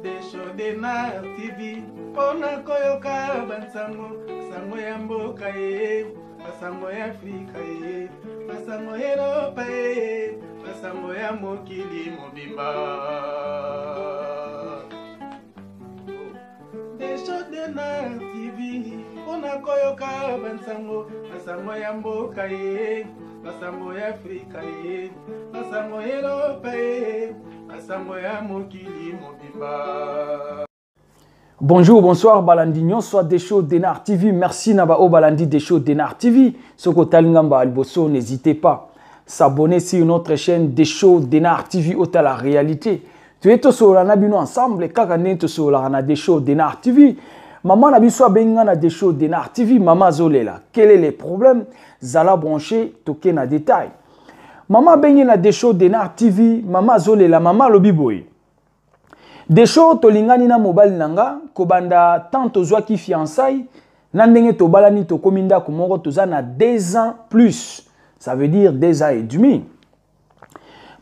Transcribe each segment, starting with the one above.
Desho Dena TV Pona koyoka bansango Sango ya mboka ye Basango ya Afrika ye Basango ya Europa ye Basango ya mokili mobimba Desho Dena TV Pona koyoka bansango Basango ya mboka ye Basango ya Afrika ye Basango ya Europa ye Bonjour, bonsoir, Balandignon, soit Desho Denar TV. Merci Nabao Balandi Desho Denar TV. Soko Talingamba Alboso, n'hésitez pas à s'abonner sur notre chaîne Desho Denar TV au la réalité. Tu es tous sur la nabino ensemble et kakane tous sur la Desho Denar TV. Maman Nabiso Bengana Desho Denar TV. Maman Zolela. Quel est le problème? Zala branché, toqué na détail. Maman bengi na Desho Denar TV, maman Zolela, maman Lobiboy. Desho tolingani na mobile nanga, kobanda tanto zwa ki fiançailles, nandenge to balani to kominda kumoko toza na 2 ans plus. Ça veut dire 2 ans et demi.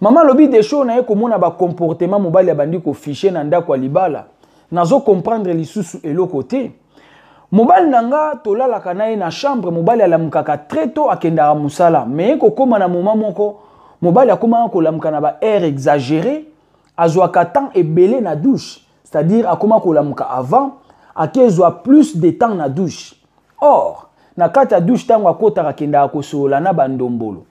Maman lobi Desho na ye komona ba comportement mobile ya bandi ko fiché na ndako libala. Nazo comprendre lisusu eloko te. Mobile nanga tolalaka na ye na chambre mobile alamukaka très tôt akendaka musala mais ko koma na moment moko mobile akoma ko lamuka na ba air exagéré azwaka temps ebele na douche c'est-à-dire akoma ko lamuka avant akezwa plus de temps na douche. Or na kati ya douche tango akotaka kendaka kosola na bandombolo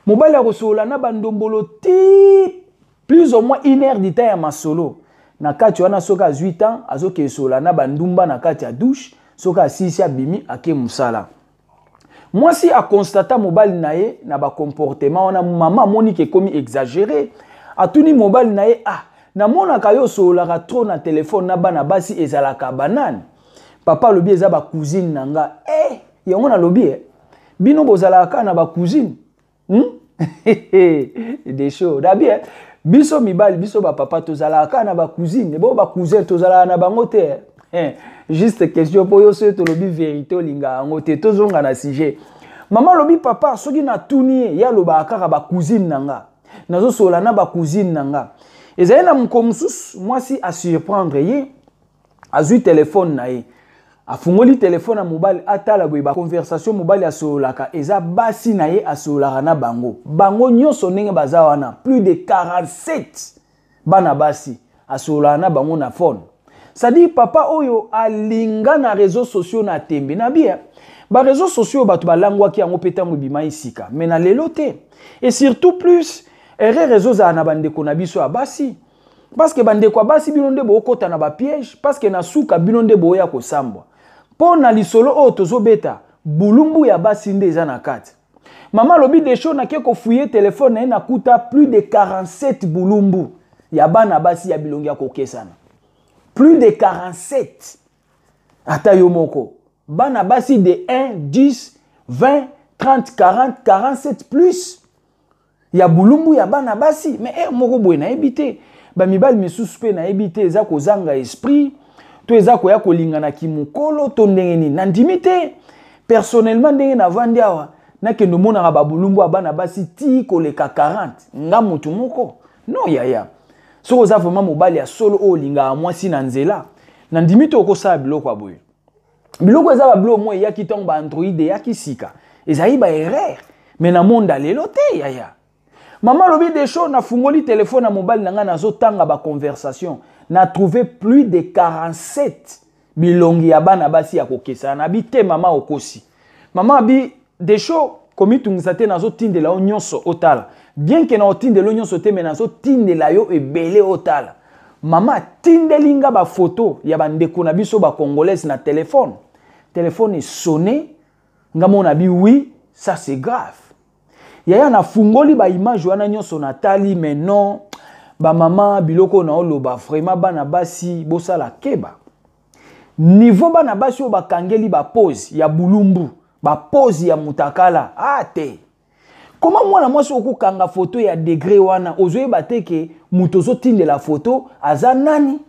mobile akosola na bandombolo ti plus ou moins 1 heure de temps ya masolo na kati wana soka 8 ans azokesola na bandumba na kati ya douche soka sisi abimi ake musala. Moi si a constata mobile nae na ba comportement wana maman monique komi exagéré atuni mobile nae na mona kayo solaka trop na téléphone na bana basi ezalaka banane. Papa lobi eza ba cousine nanga yango na lobi bino bozalaka na ba cousine. Desho dabi biso mibali biso ba papa tozalaka na ba cousine bo ba cousin tozalaka na bango te. Juste question pour yo se to lobi vérité linga ngote tozonga na sujet. Maman lobi papa soki na tuni ya loba akaka ba cousine nanga. Nazo sola na ba cousine nanga. Ezali na mkomsus moi si a surprendre ye azui téléphone na ye. Afungoli téléphone na mobile atala boy ba conversation mobile ya solaka eza basi na ye asolaka na bango. Bango nyonso ndenge baza wana plus de 47 bana basi asolaka na bango na phone. Ça dit papa oyo alinga na réseaux sociaux na tembe na bien ba réseaux sociaux batu balangwa ki yango petango bima isika mais na lelo te et surtout plus réseaux za na bande ko na biso abasi parce que bande ko abasi bilonde bo kota na ba piège parce que na suka bilonde bo ya ko sambwa po na lisolo o tozo beta bulumbu ya basi nde za na kati mama lobi Desho na ke ko fouiller téléphone na kuta plus de 47 bulumbu ya bana basi ya bilongi ya ko kesana. Plus de 47. Ata yomoko. Bana basi de 1, 10, 20, 30, 40, 47 plus. Ya bulumbu ya bana basi. Mais moko boy na ebite. Ba mibali misusu pe na ebite eza ko zanga esprit. To eza ko ya ko lingana kimukolo to ndenge ni. Nandimite. Personnellement ndenge na vandi awa. Na kendo mona ba bulumbu ya bana basi ti ko leka 40. Nga mutu moko. Non yaya. So oza vraiment mobali ya solo o linga mwasi na nzela na ndimi to kosa biloko aboye biloko eza ba biloko mo ya kitongo ba android ya kisika ezali ba erreur mais na monde lelo te yaya maman lobi Desho na fungoli téléphone na mobile nanga nazo tanga ba conversation na trouvé plus de 47 bilongi ya bana basi ya kokesa na bi te mama okosi mama bi Desho komi tungisa te nazo tindela o nyonso otala bien que na otindela nyonso te mais nazo tindela yo ebele otala mama tindelinga ba photo ya bandeko na biso ba congolaise na téléphone est sonné ngamona bi oui ça c'est grave yaya na fungoli ba image wana nyonso na tali mais non ba mama biloko na oloba vraiment bana basi bosala keba niveau bana basi o bakangeli ba pose ya bulumbu ba pose ya mutakala te. Comment moi na mwasi okukanga photo ya degré wana ozoye bateke muto zotinde la photo aza nani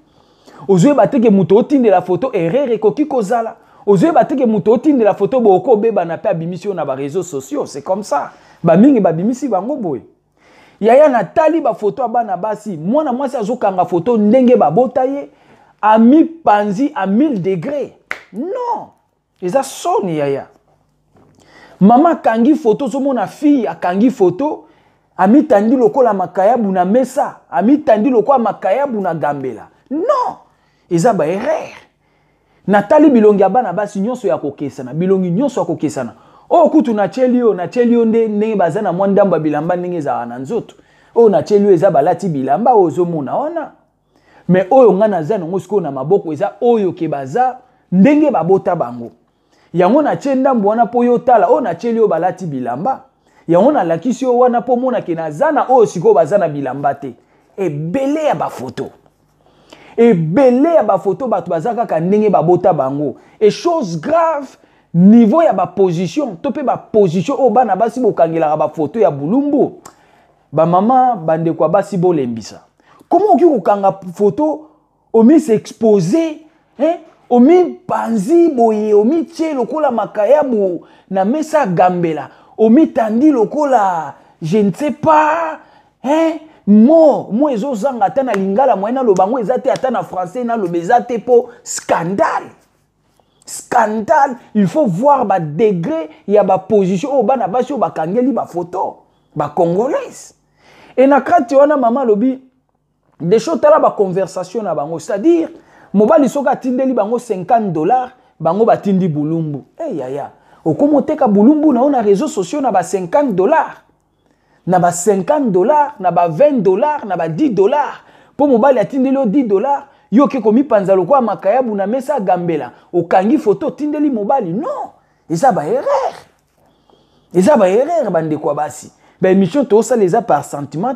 ozoye bateke muto otinde la photo erreur koki kozala ozoye bateke muto otinde la photo boko beba na pe abimisi na ba réseaux sociaux c'est comme ça ba mingi babimisi bango boy yaya na tali ba photo abana basi mwana mwasi azokanga photo ndenge babota ye à mi-panzi à 1000 degrés. Non. Et ça sonne, yaya. Maman kangi photo, so mon fille a kangi photo, a mi tandi loko la makayabu na mesa, a mi tandi loko la makayabu na gambela. Non. Et ça, erreur. Natali bilongi abana basi nyonso ya kokesana, bilongi nyonso ya kokesana. Oh kutu na chelio nde bazana mwandamba bilamba ndenge za na nzoto. Oh na chelio eza balati bilamba ozo mona ona. Mais oyo ngana za ngo siko na maboko eza oyo ke baza ndenge babota bango. Yango na chenda mbwana po yo tala o na chelio balati bilamba. Yango na lakisi yo wana po mona ke na zana oyo siko bazana bilamba te. Ebele ya ba photo. Ebele ya ba photo batu bazaka ka ndenge babota bango. Et chose grave niveau ya ba position to pe ba position o bana basi bokangela ba photo ya bulumbu. Ba mama bande kwa basi bolembisa. Comment oki kokanga photo omi s'exposer hein omi panzi boye omi tie lokola makayabu na mesa gambela omi tandi lokola je ne sais pas hein mo ezo zanga ata na lingala moyena lo bango ezate ata na français na lo bezate po scandale. Scandale, il faut voir ba degré ya ba position o bana basi o bakangeli ba photo ba congolaise. Et na kati wana mama lobi des choses tala ba conversation na bango, c'est-à-dire mobali soka tindeli bango $50 bango batindi bulumbu. Eh yaya, okomoteka bulumbu na ona réseaux sociaux na ba $50 na ba $50 na ba $20 na ba $10 po mobali atindeli $10 yo ke komi panzalo kwa makayabu na mesa gambela okangi photo tindeli mobali non eza ba erreur bande kwa basi ba émission to ça les a par sentiment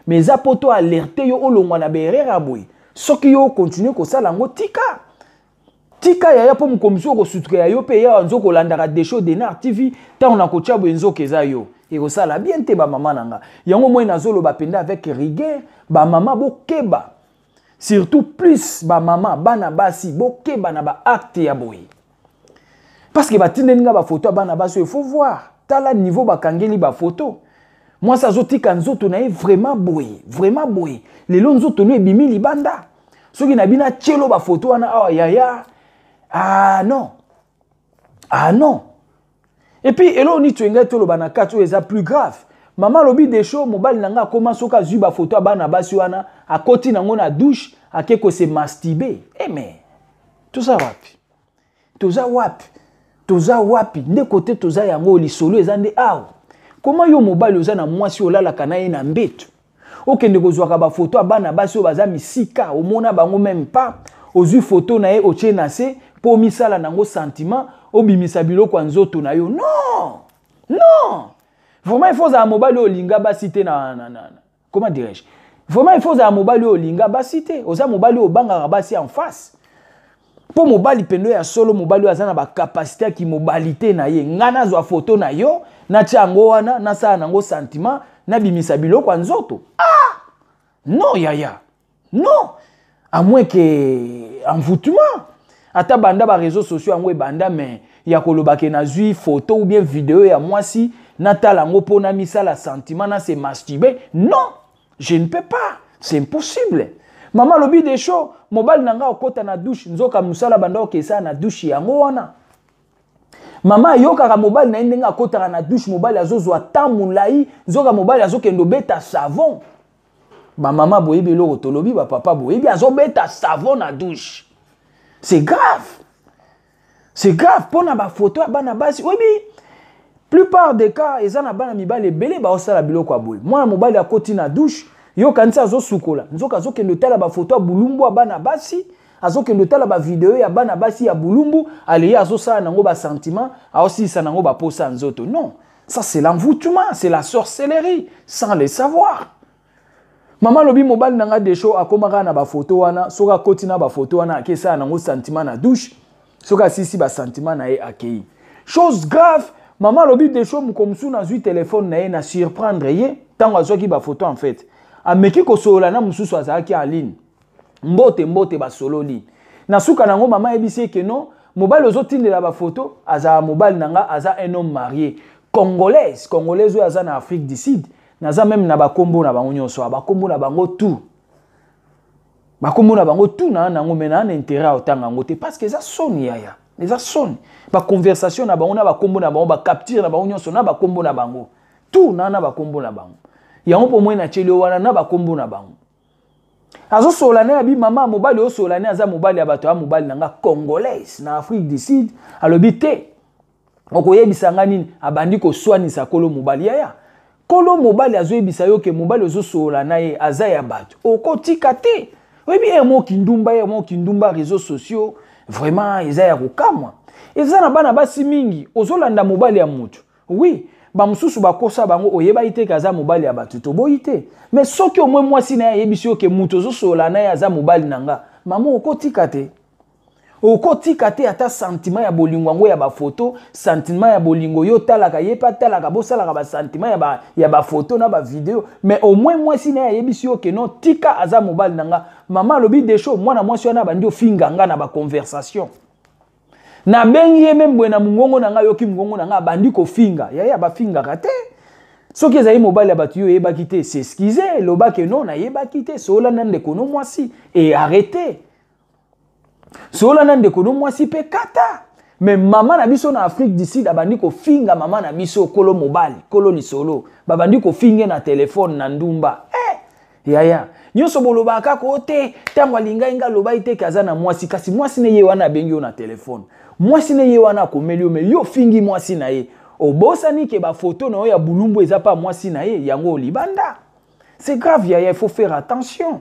mais za poto alerter yo olongwa na ba erreur aboy soki yo continuer ko sala ngo tika ya po mukomiso ko sutuka yo pe ya nzoko landaka des shows de Nar TV ta on a ko tchabo nzoka eza yo et ko sala bien te ba mama nanga yango moi nazolo ba penda avec rigueur ba mama bokeba. Surtout plus ba mama bana basi bokeba na ba acte ya boy. Parce que ba tindeninga ba photo bana basi il faut voir tala niveau ba kangeli ba photo. Moi ça zotika nzoto na vraiment boy. Les nzoto no ebimi libanda. Soki na bina chelo ba photo wana ah yaya. Ah non. Et puis elo ni tuenga to lo bana katu eza plus grave. Maman lobi des shows mobile nanga koma soka zu ba photo bana basi wana akoti nango na douche akeko se masturber. Eh mais toza wapi nde côté toza yango lisolo ezande aw. Comment yo mobile oza na mwasi olala kana ye na mbeto. Okende kozwaka ba photo bana basi o baza misika omona bango même pas ozu photo na ye otie na se po misala nango sentiment obimisa biloko nzoto na yo. Non. Vraiment, il faut un mobile olinga basité comment dirais-je? Vraiment, il faut un mobile olinga basité. Oza mobile o banga basi en face. Pour mobile pendo ya solo mobile azana ba capacité ki mobilité na ye. Ngana zwa photo na yo, na chango wana, na sa nango sentiment, na bimisa biloko nzoto. Ah! Non yaya. Non. À moins que envoûtement. Ata banda ba réseaux sociaux angwe banda mais ya kolobake na zui photo ou bien vidéo ya mwasi Natala ngopo na misala sentiment na se masturber. Non, je ne peux pas. C'est impossible. Maman lobi des shows, mobile nanga okota na douche, nzoka musala banda okesa na douche yango wana. Mama yoka ka mobile na ndenga okota na douche mobile azozwa tamulai, nzoka mobile azokendo beta savon. Ba mama boyebi loko tolobi ba papa boyebi azobeta savon na douche. C'est grave. C'est grave pona ba photo bana basi. Oyebi plupart des cas, ils ont bana mibale belé ba osala biloko aboy. Moi mobile ya koti na douche, yo kanisa zo sukola. Nzoka zo kendo tala ba photo bulumbu ya bana basi, azo kendo tala ba vidéo ya bana basi ya bulumbu, ali ya zo sala nango ba sentiment, a aussi sa nango ba posa nzoto. Non, ça c'est l'envoûtement, c'est la sorcellerie sans le savoir. Maman lobi mobile nanga de show akomaka na ba photo wana, soka koti na ba photo wana akesa nango sentiment na douche, soka sisi ba sentiment na e akei. Chose grave. Maman lobi des choses mukomsu na zui téléphone na ye na surprendre ye tango azwaki ba photo en fait ameki ko solola na mususu azaki en ligne mbote ba sololi na suka nango mama ebisi ke non mobile ozotindela ba photo aza mobile nanga aza un homme marié congolaise oyo aza na Afrique du Sud naza même na ba kombo na bango nyonso ba kombo na bango tout Bakombo na bango tout na nango mena na intérêt otanga ngote parce que ça sonne yaya. Ça sonne. Ba conversation na bango na bakombo na bango ba capture na bango nyonso na bakombo na bango. Tout na bakombo na bango. Yango po na cheli wana na bakombo na bango. Azo solane abi mama mobali o solane aza mobali ya bato ya mobali nanga congolaise na Afrique du Sud alobi te. Okoyebisa ngani abandi ko swanisa kolo mobali yaya. Kolo mobali azoyebisa yo ke mobali ozo solana ye aza ya bato. Okotika te. Webi mo kindumba réseaux sociaux vraiment eza ya kokamwa. Eza na bana basi mingi ozolanda mobali ya mutu. Oui, ba mususu bakosa bango oyeba ite kaza mobali ya bato to boyite. Mais soki omwe mwasi na yebisi yo ke mutu ozosolana ye aza mobali nanga, mama okotika te. Okotika te ata sentiment ya bolingo ngo ya ba photo, sentiment ya bolingo yo talaka yepa talaka bosalaka ba sentiment ya ba photo na ba video, mais au moins mwasi na yebisi yo ke non tika aza mobali nanga. Mama lobi des choses mwana mwasi wana bandi ofinga nga na ba conversation. Na bengi ye membo na mungongo nanga yoki mungongo nanga bandi ko finga. Ya ba finga kate. Soki ezali mobali ya batu yo yeba kite, c'est excuser, loba ke non na yeba kite, sola nande kono mwasi et arrêtez. Sola nande kono mwasi pe kata. Mais maman na biso na Afrique du Sud abandi ko finga maman na biso kolo mobali, kolo ni solo. Babandi ko finge na telefone na ndumba. Yaya. Nyonso boloba kako te tango alinga inga loba ite kaza na mwasi kasi mwasi ne ye wana bengi yo na telefone. Mwasi ne ye wana komeli yo me yo fingi mwasi na ye. Obosani ke ba photo na yo ya bulumbu eza pa mwasi na ye yango libanda. C'est grave yaya, il faut faire attention.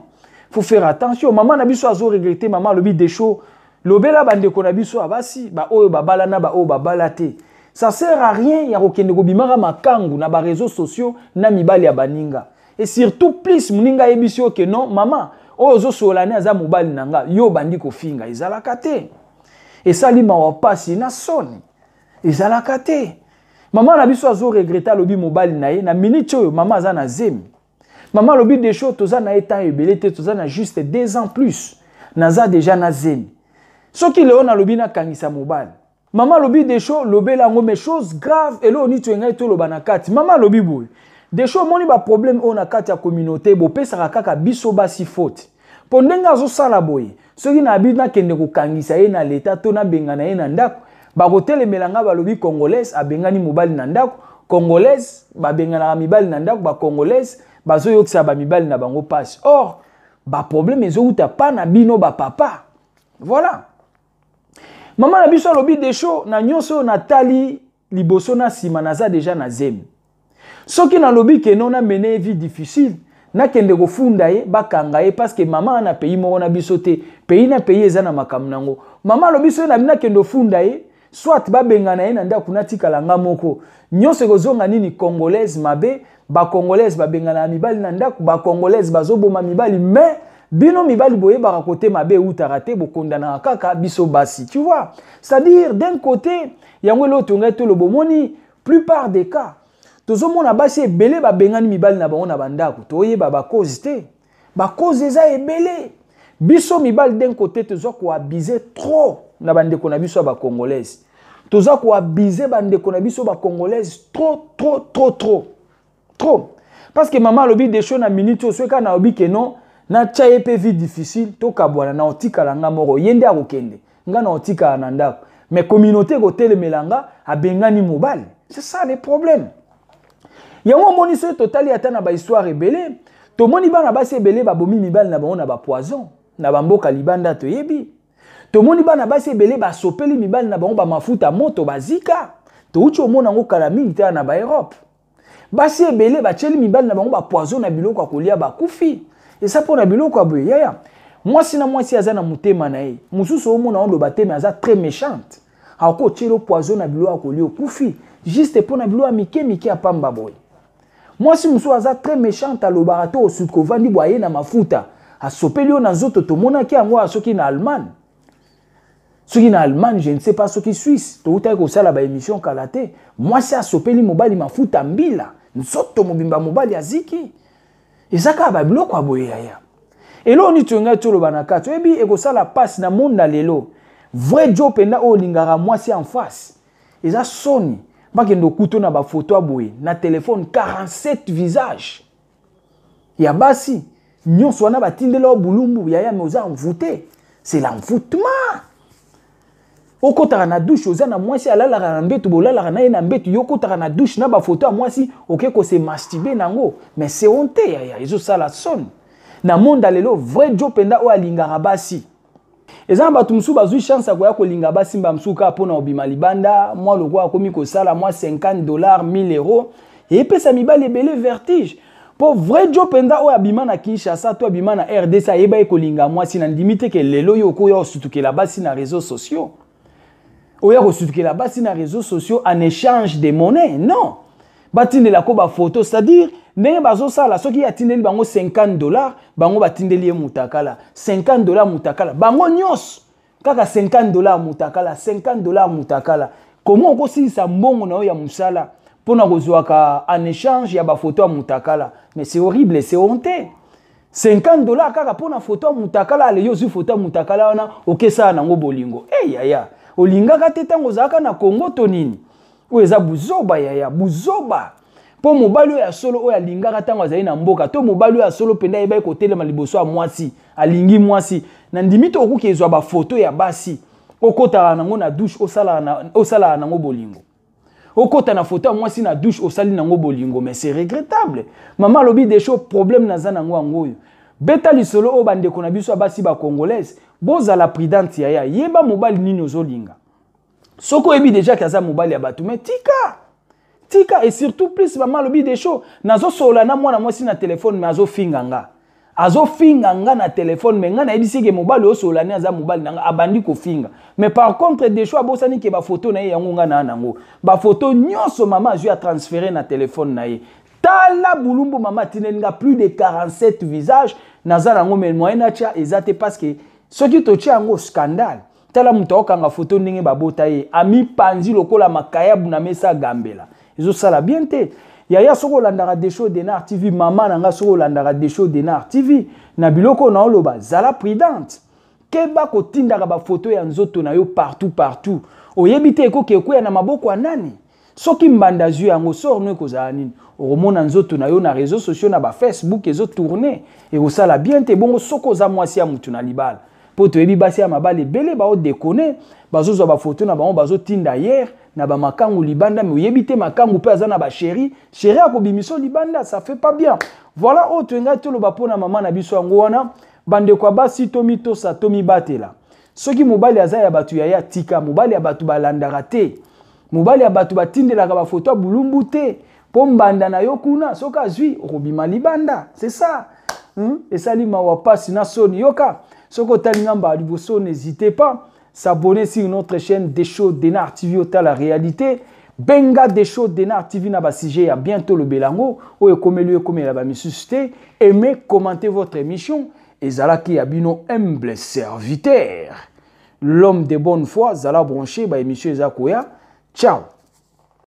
Faut faire attention. Maman na biso azo regretter maman lobi des choses. Lobela bande ko na biso abasi ba oyo babala na ba oyo babala te. Ça sert à rien ya kokende ko bimara makangu na ba réseaux sociaux na mibali ya baninga. Et surtout plus muninga ebisio ke non maman ozo solane aza mobali nanga yo bandi ko finga ezalaka te. Et sali mawa pasi na soni ezalaka te. Maman na biso azo regretta lobi mobali na ye na minute oyo maman aza na zemi. Maman lobi des choses toza na état ebelete toza na juste 2 ans plus. Naza déjà na zemi. Soki leo na lobi na kangisa mobali. Maman lobi des choses lobela ngo mais choses graves et lo ni tu ngai to loba na kati. Maman lobi boy. Des choses moni ba problème on a kati ya communauté bo pesa kaka biso basi faute. Pondenga zo sala boye. Soki na bina kende ko kangisa ye na leta to na bengana ye na ndako. Ba hôtel melanga ba lobi congolaise abengani mobali na ndako. Congolaise ba bengana mibali na ndako ba congolaise bazo yokisa ba mibali na bango passe. Or ba problème ezo uta pa na bino ba papa. Voilà. Maman na biso lobi des choses na nyonso na tali liboso na sima naza déjà na zemi. Soki na lobi ke non na mené vie difficile na kende ko funda ye bakanga ye parce que maman na pays mo na biso te pays na pays eza na makam nango maman lobi so na bina kende funda ye soit ba bengana ye na ndako na tikala nga moko nyonso kozonga nini congolaise mabe ba congolaise ba bengana mibali na ndako ba congolaise bazoboma mibali mais bino mibali boye ba côté mabe ou taraté bo kondana kaka biso basi tu vois c'est-à-dire d'un côté yango l'autre ngai to lo bomoni plupart des cas tozo mona basi ebele ba bengani mibali na bango na bandako toyeba ba cause te ba cause eza ebele biso mibali d'un côté tozo ko abuser trop na bandeko na biso ba congolaise tozo ko abuser bandeko na biso ba congolaise trop parce que maman lobi des choses na minute so ka na obi ke non na chaye pe vie difficile to kabwana na otika langa moko yende akokende nga na otika na ndako mais communauté ko telemelanga abengani mobali c'est ça le problème. Yango moni se totali ata na ba histoire ebele to moni bana basi ebele ba bomi mibali na bango na ba poison na ba mboka libanda to yebi to moni bana basi ebele ba sopeli mibali na bango ba mafuta moto bazika to uchi omona ngo kala mingi ta na ba Europe basi ebele ba cheli mibali na bango ba poison na biloko akolia ba kufi et ça pona biloko aboye yaya mwasi na mwasi aza na mutema na ye mususu omona ondo bateme aza très méchante ako chelo poison na biloko akolia kufi juste pona biloko mike apamba boy. Moi, si je suis très méchant à l'obarato au sud kovandi boye na mafuta a sopeli na zoto to mona ki ango a soki na Allemagne. Soki na Allemagne, je ne sais pas soki Suisse. To uta ko sala ba émission kalate. Moi si a sopeli mobali mafuta mbila, nzoto mobimba mobali aziki. Ezaka ba biloko aboye ya. Et là on y tunga to lo banaka. To ebi e ko sala passe na monde lelo. Vrai job penda o lingara moi si en face. Eza soni. Bakendo kuto na ba photo aboye na téléphone 47 visages. Ya basi nyonso wana batindela bulumbu yaya mais oza envoûté. C'est l'envoûtement. Okotaka na douche oza na mwasi alalaka na mbetu bolalaka na ye na mbetu yo kotaka na douche na ba photo ya mwasi oke ko se masturber nango mais c'est honte yaya ezo sala son na monde lelo vrai job penda o alingaka basi eza bato musu bazui chance akoya kolinga basi mba musuka pona obima libanda moi lokwa akomi kosala moi $50 $1000 et pesa mibali ebele vertige pour vrai job penda o abima na Kinshasa to abima na RDC ayeba ekolinga mwasi na ndimite ke lelo yo ko yo sutukela basi na réseaux sociaux oya kosutukela basi na réseaux sociaux en échange de monnaie non batindela ko ba photo c'est-à-dire ndenge bazosala soki atindeli bango $50 bango batindeli ye mutakala $50 mutakala bango nyos kaka $50 mutakala $50 mutakala comment okosilisa mbongo na yo ya musala pona kozwaka en échange ya ba photo ya mutakala mais c'est horrible c'est honteux $50 kaka pona photo ya mutakala le yo zu photo ya mutakala wana okesa nango bolingo yaya olingaka te tango zaka na Congo to nini o eza buzoba yaya buzoba po mobali ya solo o alingaka tango azali na mboka to mobali ya solo penda yeba kotelema liboso ya mwasi alingi mwasi na ndimito okuki ezwa ba photo ya basi okotaka nango na douche osala nango bolingo okota na photo ya mwasi na douche osali nango bolingo mais c'est regrettable maman lobi des choses problème naza nango angoyo beta lisolo o bandeko na biso basi ba congolaise boza la prudente yaya yeba mobali nini ozolinga soko ebi déjà kaza mobali ya batu mais tika et surtout plus maman lobi des choses nazo sola na mwana mwasi na téléphone mais azo finga nga na téléphone mais nga na ebisi ke mobali o sola ni aza mobali nanga abandi ko finga mais par contre des choses bosani ke ba photo na ye yango nga na nango ba photo nyonso maman azui a transférer na téléphone na ye tala bulumbu mama tinenga plus de 47 visages naza nango mais moyena tia ezate parce que soki to tia yango scandale tala muto okanga photo ndenge babota ye ami panzi lokola makayabu na mesa gambela ezo sala bien te yaya soko landaka des choses de Nar TV mama nanga soko landaka des choses de Nar TV na biloko na oloba zala prudente keba kotindaka ba photo ya nzoto na yo partout oyebite ekoke ya na maboko ya nani soki mbanda zu yango sorno ekozala nini okomona nzoto na yo na réseaux sociaux na ba Facebook ezo tourner ekosala bien te bongo soko za mwasi ya mutu na libala po toyebi basi ya mabale ebele bao déconner bazozwa ba photo na bango bazotinda hier na ba makangu libanda mais oyebite makangu mpe aza na ba chéri akobimiso libanda ça fait pas bien voilà autre ngai toloba pona mama na biso yango wana bandeko ya basi tomitosa tomibatela soki mobali aza ya batu yaya tika mobali ya batu balandaka te mobali ya batu batindelaka ba photo bulumbu te po mbanda na yo kuna soki azwi okobima libanda c'est ça esali mawa pasi na soni yoka soko otali ngamba liboso n'hésitez pas s'abonner sur notre chaîne Des Shows de Nar TV ota la réalité benga Des Shows de Nar TV na ba sujet à bientôt le belango o ekomeli ekomela ba misuste aimez commentez votre émission et zalaki abino humble serviteur l'homme de bonne foi zala branché ba émission ezakoya ciao.